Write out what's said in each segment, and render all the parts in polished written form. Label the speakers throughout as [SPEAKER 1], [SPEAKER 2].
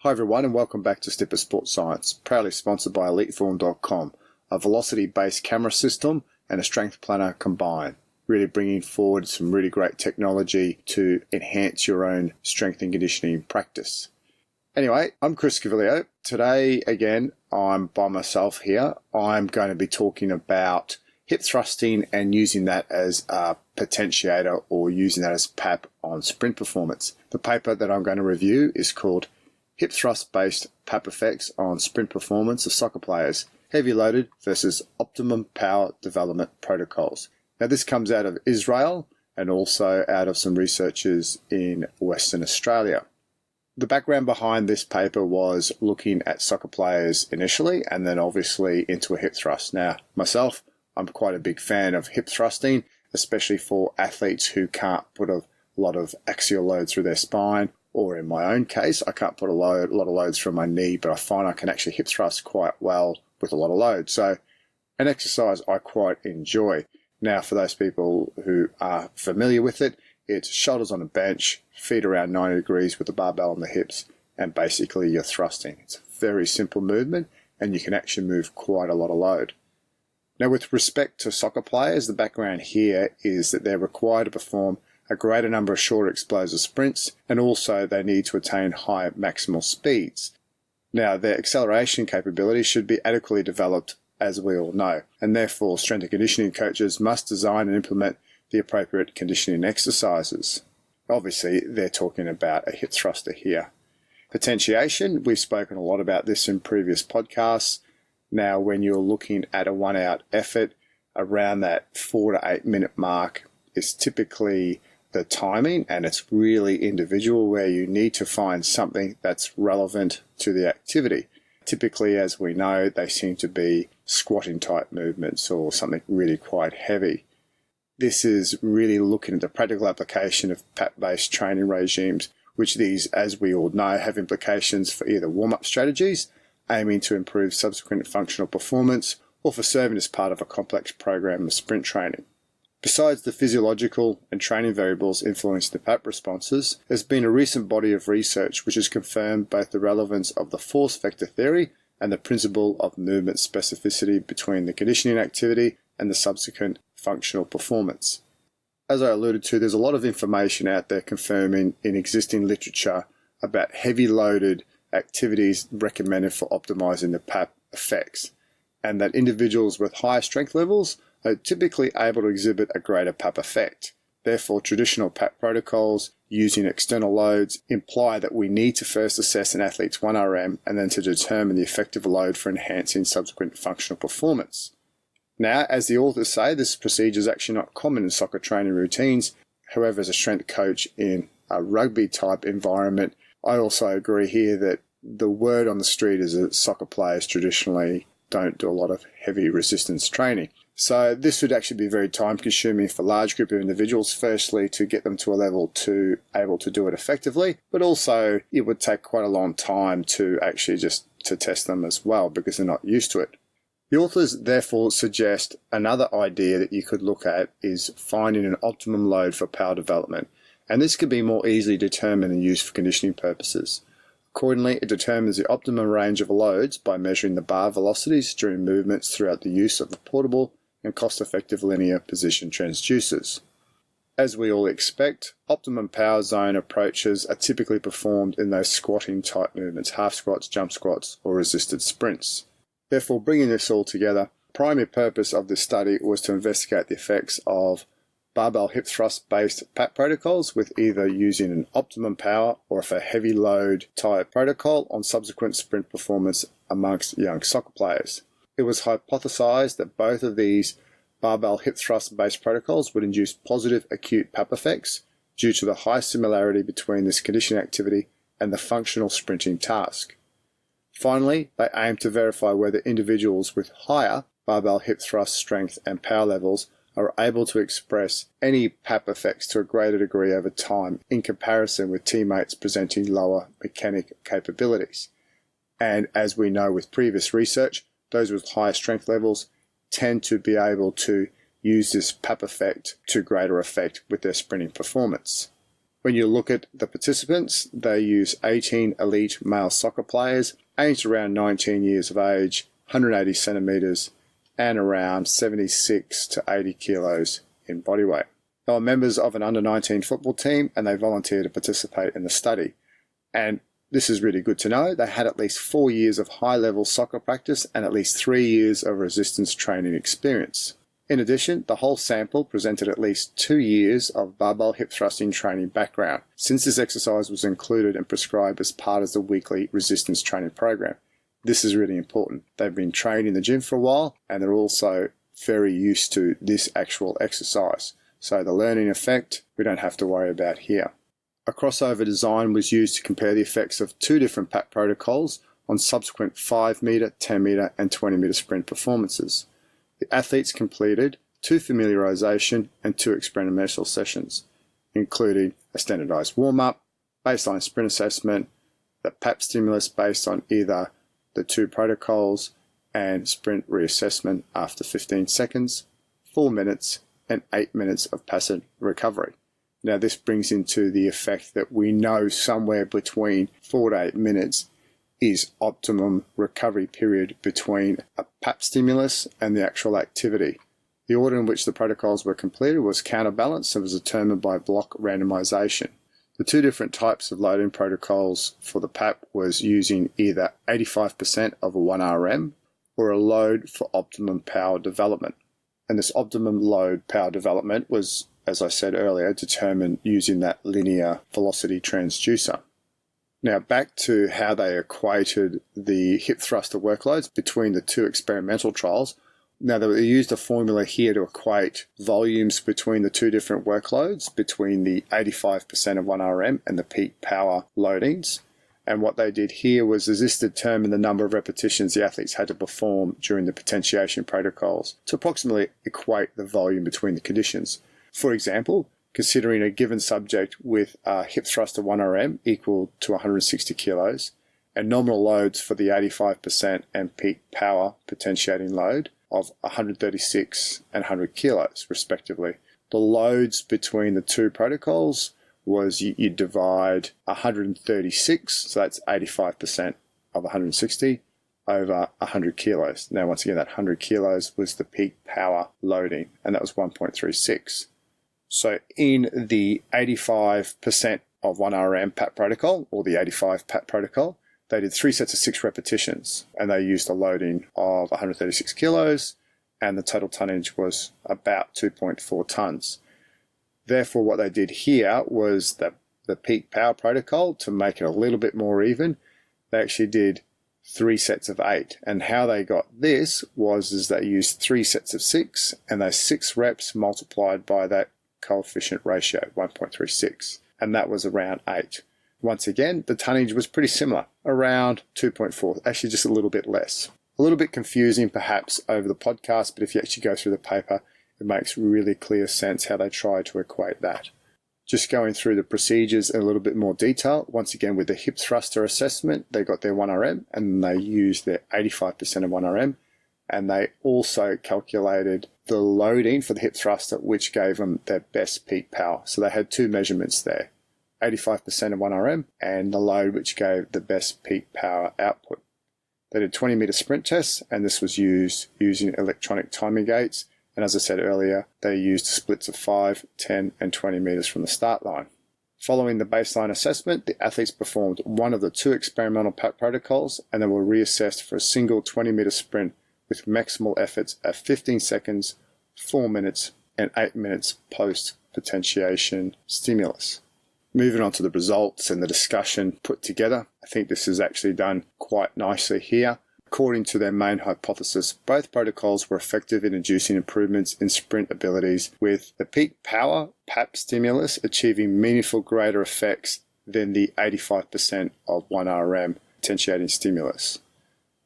[SPEAKER 1] Hi everyone and welcome back to Snipper Sports Science, proudly sponsored by EliteForm.com, a velocity-based camera system and a strength planner combined, really bringing forward some really great technology to enhance your own strength and conditioning practice. Anyway, I'm Chris Cavillio. Today, again, I'm by myself here. I'm going to be talking about hip thrusting and using that as a potentiator or using that as PAP on sprint performance. The paper that I'm going to review is called Hip Thrust-Based PAP Effects on Sprint Performance of Soccer Players, Heavy Loaded versus Optimum Power Development Protocols. Now this comes out of Israel and also out of some researchers in Western Australia. The background behind this paper was looking at soccer players initially and then obviously into a hip thrust. Now myself, I'm quite a big fan of hip thrusting, especially for athletes who can't put a lot of axial load through their spine. Or in my own case, I can't put a lot of loads from my knee, but I find I can actually hip thrust quite well with a lot of load. So an exercise I quite enjoy. Now, for those people who are familiar with it, it's shoulders on a bench, feet around 90 degrees with the barbell on the hips, and basically you're thrusting. It's a very simple movement, and you can actually move quite a lot of load. Now, with respect to soccer players, the background here is that they're required to perform a greater number of shorter explosive sprints, and also they need to attain high maximal speeds. Now, their acceleration capability should be adequately developed, as we all know, and therefore strength and conditioning coaches must design and implement the appropriate conditioning exercises. Obviously, they're talking about a hip thruster here. Potentiation, we've spoken a lot about this in previous podcasts. Now, when you're looking at a 1-hour effort, around that 4 to 8 minute mark is typically the timing, and it's really individual where you need to find something that's relevant to the activity. Typically, as we know, they seem to be squatting type movements or something really quite heavy. This is really looking at the practical application of PAP-based training regimes, which these, as we all know, have implications for either warm-up strategies, aiming to improve subsequent functional performance, or for serving as part of a complex program of sprint training. Besides the physiological and training variables influencing the PAP responses, there's been a recent body of research which has confirmed both the relevance of the force vector theory and the principle of movement specificity between the conditioning activity and the subsequent functional performance. As I alluded to, there's a lot of information out there confirming in existing literature about heavy loaded activities recommended for optimizing the PAP effects, and that individuals with higher strength levels are typically able to exhibit a greater PAP effect. Therefore, traditional PAP protocols using external loads imply that we need to first assess an athlete's 1RM and then to determine the effective load for enhancing subsequent functional performance. Now, as the authors say, this procedure is actually not common in soccer training routines. However, as a strength coach in a rugby type environment, I also agree here that the word on the street is that soccer players traditionally don't do a lot of heavy resistance training. So this would actually be very time consuming for a large group of individuals, firstly to get them to a level to able to do it effectively, but also it would take quite a long time to actually just to test them as well because they're not used to it. The authors therefore suggest another idea that you could look at is finding an optimum load for power development, and this could be more easily determined and used for conditioning purposes. Accordingly, it determines the optimum range of loads by measuring the bar velocities during movements throughout the use of the portable and cost-effective linear position transducers. As we all expect, optimum power zone approaches are typically performed in those squatting type movements, half squats, jump squats, or resisted sprints. Therefore, bringing this all together, the primary purpose of this study was to investigate the effects of barbell hip thrust based PAP protocols with either using an optimum power or a heavy load type protocol on subsequent sprint performance amongst young soccer players. It was hypothesized that both of these barbell hip thrust based protocols would induce positive acute PAP effects due to the high similarity between this conditioning activity and the functional sprinting task. Finally, they aimed to verify whether individuals with higher barbell hip thrust strength and power levels are able to express any PAP effects to a greater degree over time in comparison with teammates presenting lower mechanic capabilities. And as we know with previous research, those with higher strength levels tend to be able to use this PAP effect to greater effect with their sprinting performance. When you look at the participants, they use 18 elite male soccer players, aged around 19 years of age, 180 centimetres, and around 76 to 80 kilos in body weight. They were members of an under-19 football team, and they volunteered to participate in the study. And this is really good to know. They had at least 4 years of high-level soccer practice and at least 3 years of resistance training experience. In addition, the whole sample presented at least 2 years of barbell hip thrusting training background, since this exercise was included and prescribed as part of the weekly resistance training program. This is really important. They've been trained in the gym for a while, and they're also very used to this actual exercise. So the learning effect, we don't have to worry about here. A crossover design was used to compare the effects of 2 different PAP protocols on subsequent 5 metre, 10 metre and 20 metre sprint performances. The athletes completed 2 familiarisation and 2 experimental sessions, including a standardised warm-up, baseline sprint assessment, the PAP stimulus based on either the 2 protocols, and sprint reassessment after 15 seconds, 4 minutes, and 8 minutes of passive recovery. Now this brings into the effect that we know somewhere between 4 to 8 minutes is optimum recovery period between a PAP stimulus and the actual activity. The order in which the protocols were completed was counterbalanced and was determined by block randomization. The 2 different types of loading protocols for the PAP was using either 85% of a 1RM or a load for optimum power development. And this optimum load power development was, as I said earlier, determined using that linear velocity transducer. Now back to how they equated the hip thruster workloads between the 2 experimental trials. Now they used a formula here to equate volumes between the 2 different workloads, between the 85% of 1RM and the peak power loadings. And what they did here was this determined the number of repetitions the athletes had to perform during the potentiation protocols to approximately equate the volume between the conditions. For example, considering a given subject with a hip thruster 1RM equal to 160 kilos and nominal loads for the 85% and peak power potentiating load of 136 and 100 kilos respectively. The loads between the 2 protocols was you divide 136, so that's 85% of 160, over 100 kilos. Now once again, that 100 kilos was the peak power loading, and that was 1.36. So in the 85% of 1RM PAP protocol, or the 85 PAP protocol, they did 3 sets of 6 repetitions, and they used a loading of 136 kilos, and the total tonnage was about 2.4 tons. Therefore, what they did here was that the peak power protocol, to make it a little bit more even, they actually did 3 sets of 8. And how they got this was they used 3 sets of 6, and those 6 reps multiplied by that coefficient ratio, 1.36, and that was around 8. Once again, the tonnage was pretty similar, around 2.4, actually just a little bit less. A little bit confusing perhaps over the podcast, but if you actually go through the paper, it makes really clear sense how they try to equate that. Just going through the procedures in a little bit more detail, once again with the hip thruster assessment, they got their 1RM and they used their 85% of 1RM, and they also calculated the loading for the hip thruster, which gave them their best peak power. So they had 2 measurements there, 85% of 1RM and the load which gave the best peak power output. They did 20 metre sprint tests, and this was used using electronic timing gates. And as I said earlier, they used splits of 5, 10 and 20 metres from the start line. Following the baseline assessment, the athletes performed one of the 2 experimental PAP protocols, and they were reassessed for a single 20 metre sprint with maximal efforts at 15 seconds, 4 minutes and 8 minutes post-potentiation stimulus. Moving on to the results and the discussion put together, I think this is actually done quite nicely here. According to their main hypothesis, both protocols were effective in inducing improvements in sprint abilities, with the peak power PAP stimulus achieving meaningful greater effects than the 85% of 1RM potentiating stimulus.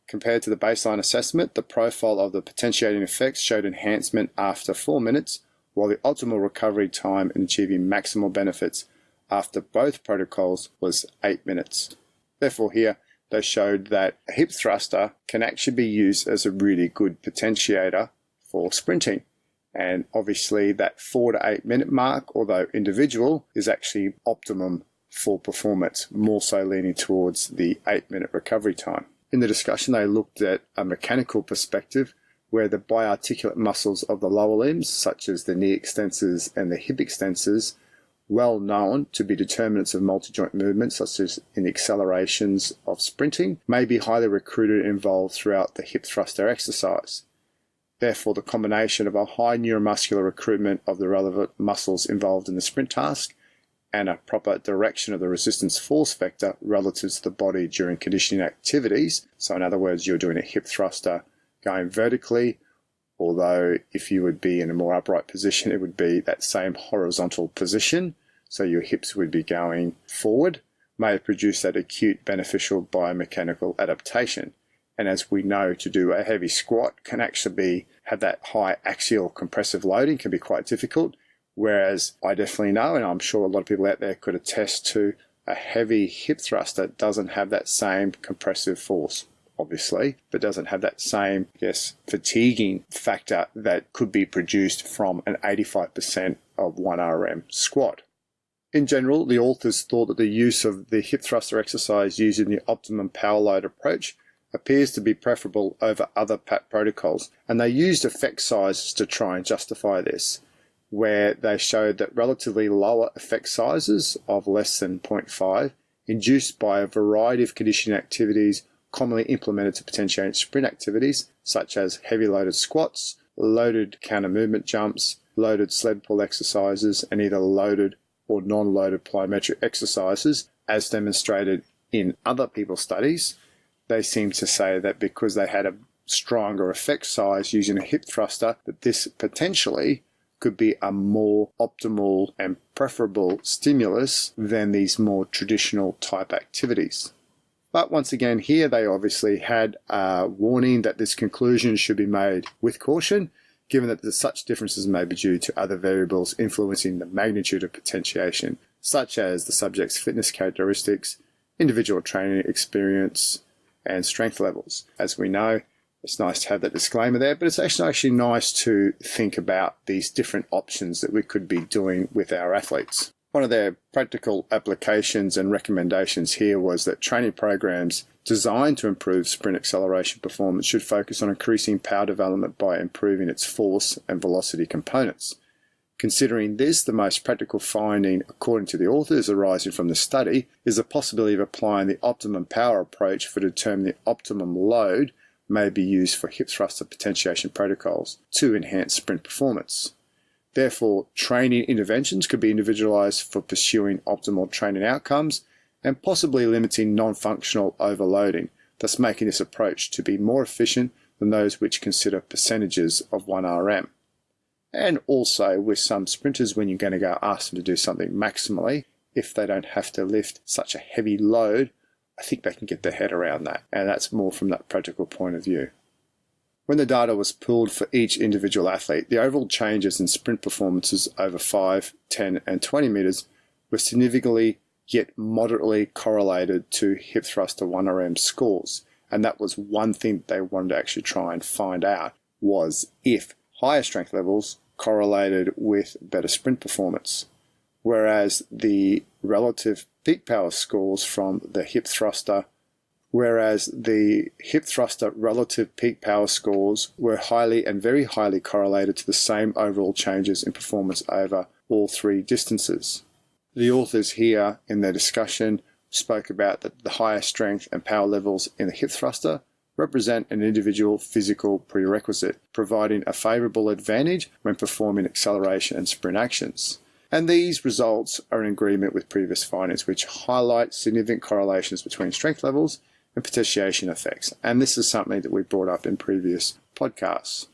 [SPEAKER 1] Compared to the baseline assessment, the profile of the potentiating effects showed enhancement after 4 minutes, while the optimal recovery time in achieving maximal benefits after both protocols was 8 minutes. Therefore here, they showed that a hip thruster can actually be used as a really good potentiator for sprinting. And obviously that 4 to 8 minute mark, although individual, is actually optimum for performance, more so leaning towards the 8-minute recovery time. In the discussion, they looked at a mechanical perspective where the biarticulate muscles of the lower limbs, such as the knee extensors and the hip extensors, well known to be determinants of multi-joint movement, such as in the accelerations of sprinting, may be highly recruited and involved throughout the hip thruster exercise. Therefore, the combination of a high neuromuscular recruitment of the relevant muscles involved in the sprint task and a proper direction of the resistance force vector relative to the body during conditioning activities. So in other words, you're doing a hip thruster going vertically, although if you would be in a more upright position, it would be that same horizontal position. So your hips would be going forward, may have produced that acute beneficial biomechanical adaptation. And as we know, to do a heavy squat can actually have that high axial compressive loading, can be quite difficult. Whereas I definitely know, and I'm sure a lot of people out there could attest to, a heavy hip thruster doesn't have that same compressive force, obviously, but doesn't have that same, fatiguing factor that could be produced from an 85% of 1RM squat. In general, the authors thought that the use of the hip thruster exercise using the optimum power load approach appears to be preferable over other PAT protocols, and they used effect sizes to try and justify this, where they showed that relatively lower effect sizes of less than 0.5, induced by a variety of conditioning activities commonly implemented to potentiate sprint activities, such as heavy loaded squats, loaded counter movement jumps, loaded sled pull exercises, and either loaded or non-loaded plyometric exercises, as demonstrated in other people's studies. They seem to say that because they had a stronger effect size using a hip thruster, that this potentially could be a more optimal and preferable stimulus than these more traditional type activities. But once again, here they obviously had a warning that this conclusion should be made with caution, given that such differences may be due to other variables influencing the magnitude of potentiation, such as the subject's fitness characteristics, individual training experience, and strength levels. As we know, it's nice to have that disclaimer there, but it's actually nice to think about these different options that we could be doing with our athletes. One of their practical applications and recommendations here was that training programs designed to improve sprint acceleration performance should focus on increasing power development by improving its force and velocity components. Considering this, the most practical finding, according to the authors arising from the study, is the possibility of applying the optimum power approach for determining the optimum load may be used for hip thruster potentiation protocols to enhance sprint performance. Therefore, training interventions could be individualized for pursuing optimal training outcomes and possibly limiting non-functional overloading, thus making this approach to be more efficient than those which consider percentages of 1RM. And also with some sprinters, when you're going to go ask them to do something maximally, if they don't have to lift such a heavy load, I think they can get their head around that. And that's more from that practical point of view. When the data was pooled for each individual athlete, the overall changes in sprint performances over 5, 10, and 20 meters were significantly yet moderately correlated to hip thruster 1RM scores. And that was one thing that they wanted to actually try and find out, was if higher strength levels correlated with better sprint performance, whereas the relative peak power scores from the hip thruster, relative peak power scores were highly and very highly correlated to the same overall changes in performance over all three distances. The authors here in their discussion spoke about that the higher strength and power levels in the hip thruster represent an individual physical prerequisite, providing a favourable advantage when performing acceleration and sprint actions. And these results are in agreement with previous findings, which highlight significant correlations between strength levels and potentiation effects. And this is something that we brought up in previous podcasts.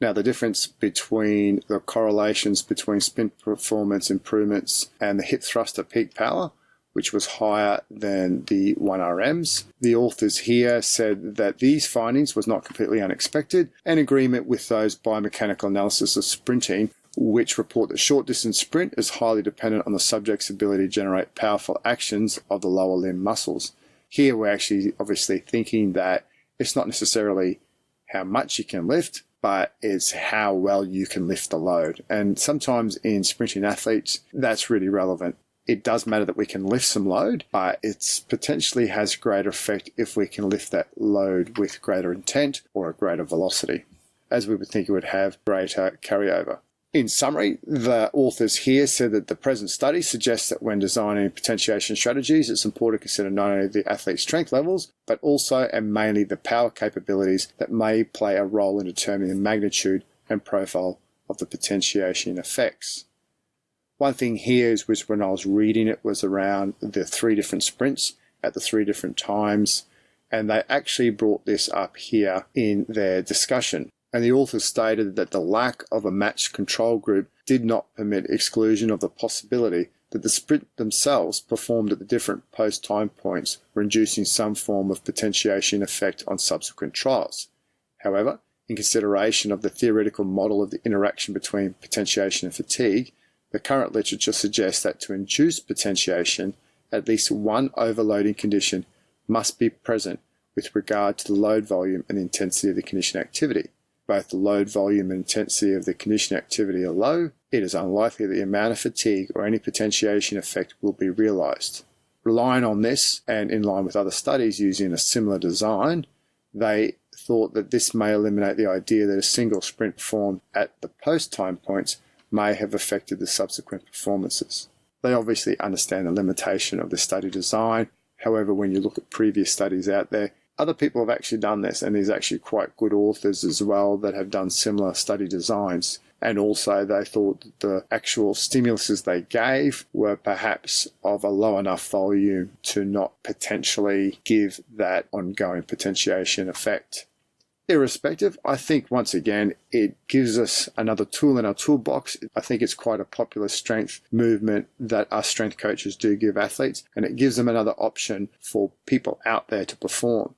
[SPEAKER 1] Now, the difference between the correlations between sprint performance improvements and the hip thruster peak power, which was higher than the 1RMs. The authors here said that these findings was not completely unexpected, and agreement with those biomechanical analysis of sprinting, which report that short distance sprint is highly dependent on the subject's ability to generate powerful actions of the lower limb muscles. Here we're actually obviously thinking that it's not necessarily how much you can lift, but it's how well you can lift the load. And sometimes in sprinting athletes, that's really relevant. It does matter that we can lift some load, but it potentially has greater effect if we can lift that load with greater intent or a greater velocity, as we would think it would have greater carryover. In summary, the authors here said that the present study suggests that when designing potentiation strategies, it's important to consider not only the athlete's strength levels, but also and mainly the power capabilities that may play a role in determining the magnitude and profile of the potentiation effects. One thing here is, which when I was reading it, was around the 3 different sprints at the 3 different times, and they actually brought this up here in their discussion. And the authors stated that the lack of a matched control group did not permit exclusion of the possibility that the sprint themselves performed at the different post-time points were inducing some form of potentiation effect on subsequent trials. However, in consideration of the theoretical model of the interaction between potentiation and fatigue, the current literature suggests that to induce potentiation, at least one overloading condition must be present with regard to the load volume and intensity of the conditioning activity. Both the load volume and intensity of the conditioning activity are low, it is unlikely that the amount of fatigue or any potentiation effect will be realized. Relying on this, and in line with other studies using a similar design, they thought that this may eliminate the idea that a single sprint performed at the post-time points may have affected the subsequent performances. They obviously understand the limitation of the study design. However, when you look at previous studies out there, other people have actually done this, and there's actually quite good authors as well that have done similar study designs. And also they thought that the actual stimuluses they gave were perhaps of a low enough volume to not potentially give that ongoing potentiation effect. Irrespective, I think once again it gives us another tool in our toolbox. I think it's quite a popular strength movement that us strength coaches do give athletes, and it gives them another option for people out there to perform.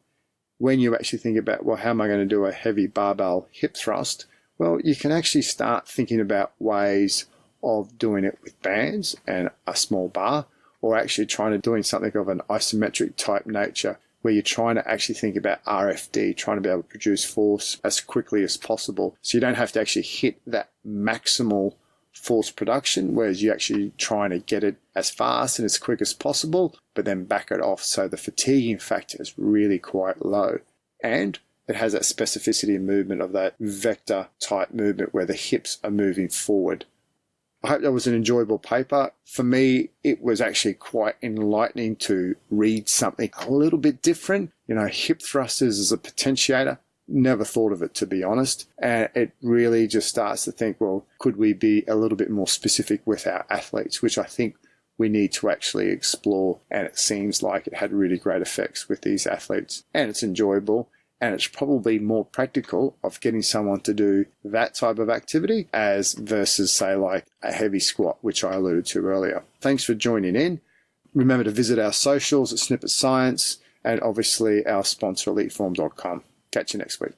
[SPEAKER 1] When you actually think about, well, how am I going to do a heavy barbell hip thrust? Well, you can actually start thinking about ways of doing it with bands and a small bar, or actually doing something of an isometric type nature, where you're trying to actually think about RFD, trying to be able to produce force as quickly as possible. So you don't have to actually hit that maximal force production, whereas you're actually trying to get it as fast and as quick as possible, but then back it off. So the fatiguing factor is really quite low. And it has that specificity and movement of that vector type movement where the hips are moving forward. I hope that was an enjoyable paper. For me, it was actually quite enlightening to read something a little bit different. Hip thrusters as a potentiator. Never thought of it, to be honest. And it really just starts to think, well, could we be a little bit more specific with our athletes, which I think we need to actually explore. And it seems like it had really great effects with these athletes. And it's enjoyable. And it's probably more practical of getting someone to do that type of activity as versus, say, like a heavy squat, which I alluded to earlier. Thanks for joining in. Remember to visit our socials at Snippet Science and obviously our sponsor, EliteForm.com. Catch you next week.